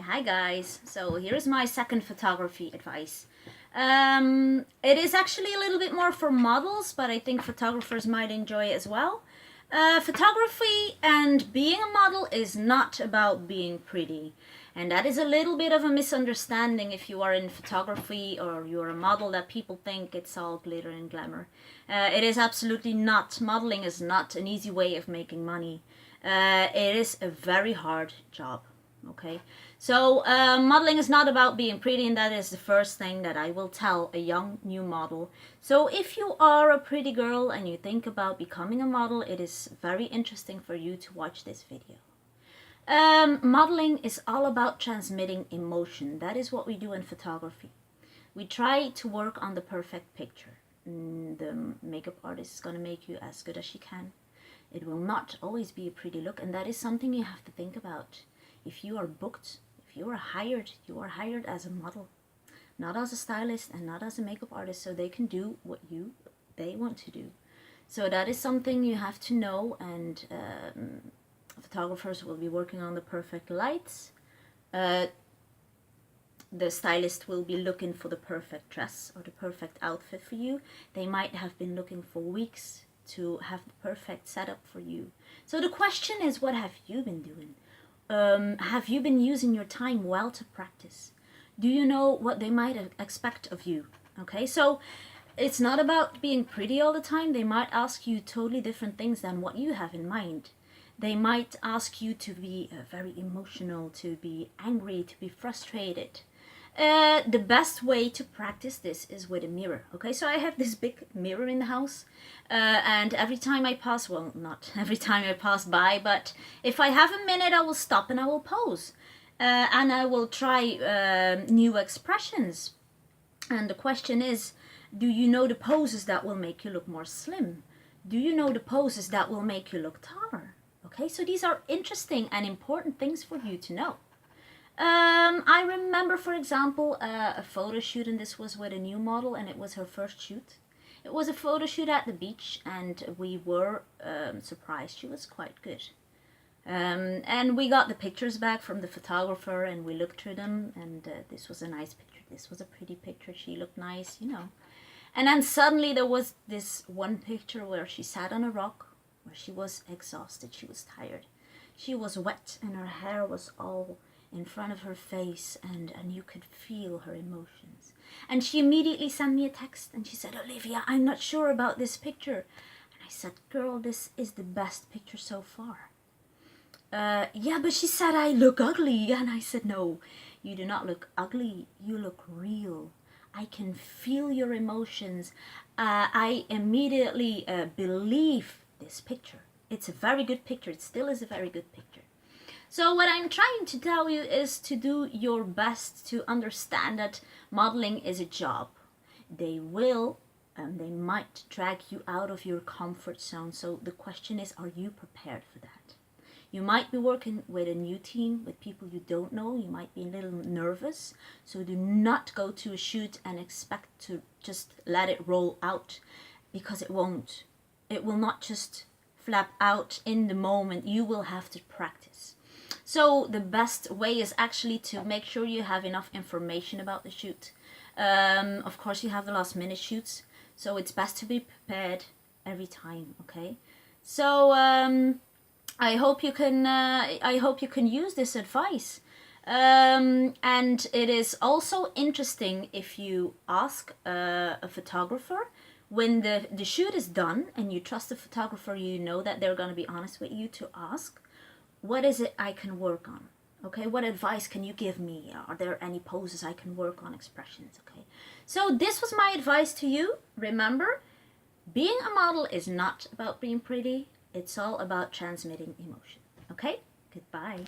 Hi guys, so here's my second photography advice. It is actually a little bit more for models, but I think photographers might enjoy it as well. Photography and being a model is not about being pretty. And that is a little bit of a misunderstanding if you are in photography or you're a model, that people think it's all glitter and glamour. It is absolutely not. Modeling is not an easy way of making money. It is a very hard job. Okay, so modeling is not about being pretty, and that is the first thing that I will tell a young new model. So if you are a pretty girl and you think about becoming a model, it is very interesting for you to watch this video. Modeling is all about transmitting emotion. That is what we do in photography. We try to work on the perfect picture. The makeup artist is going to make you as good as she can. It will not always be a pretty look, and that is something you have to think about. If you are booked, if you are hired as a model, not as a stylist and not as a makeup artist, so they can do what they want to do. So that is something you have to know, and photographers will be working on the perfect lights. The stylist will be looking for the perfect dress or the perfect outfit for you. They might have been looking for weeks to have the perfect setup for you. So the question is, what have you been doing? Have you been using your time well to practice? Do you know what they might expect of you? Okay, so it's not about being pretty all the time. They might ask you totally different things than what you have in mind. They might ask you to be very emotional, to be angry, to be frustrated. The best way to practice this is with a mirror. Okay, so I have this big mirror in the house, and every time I pass, well, not every time I pass by, but if I have a minute, I will stop and I will pose, and I will try new expressions. And the question is, do you know the poses that will make you look more slim? Do you know the poses that will make you look taller? Okay, so these are interesting and important things for you to know. I remember, for example, a photo shoot, and this was with a new model, and it was her first shoot. It was a photo shoot at the beach, and we were surprised. She was quite good. And we got the pictures back from the photographer, and we looked through them, and this was a nice picture. This was a pretty picture. She looked nice, you know. And then suddenly there was this one picture where she sat on a rock, where she was exhausted. She was tired. She was wet, and her hair was all in front of her face, and you could feel her emotions. And she immediately sent me a text, and she said, "Olivia, I'm not sure about this picture." And I said, "Girl, this is the best picture so far." Yeah, but she said I look ugly. And I said, "No, you do not look ugly. You look real. I can feel your emotions. I immediately believe this picture. It's a very good picture. It still is a very good picture." So what I'm trying to tell you is to do your best to understand that modeling is a job. They will and they might drag you out of your comfort zone. So the question is, are you prepared for that? You might be working with a new team, with people you don't know. You might be a little nervous. So do not go to a shoot and expect to just let it roll out, because it won't. It will not just flap out in the moment. You will have to practice. So the best way is actually to make sure you have enough information about the shoot. Of course, you have the last minute shoots, so it's best to be prepared every time. Okay, so I hope you can use this advice. And it is also interesting if you ask a photographer when the shoot is done, and you trust the photographer, you know that they're going to be honest with you, to ask, what is it I can work on? Okay, what advice can you give me? Are there any poses I can work on, expressions? Okay, so this was my advice to you. Remember, being a model is not about being pretty. It's all about transmitting emotion. Okay, goodbye.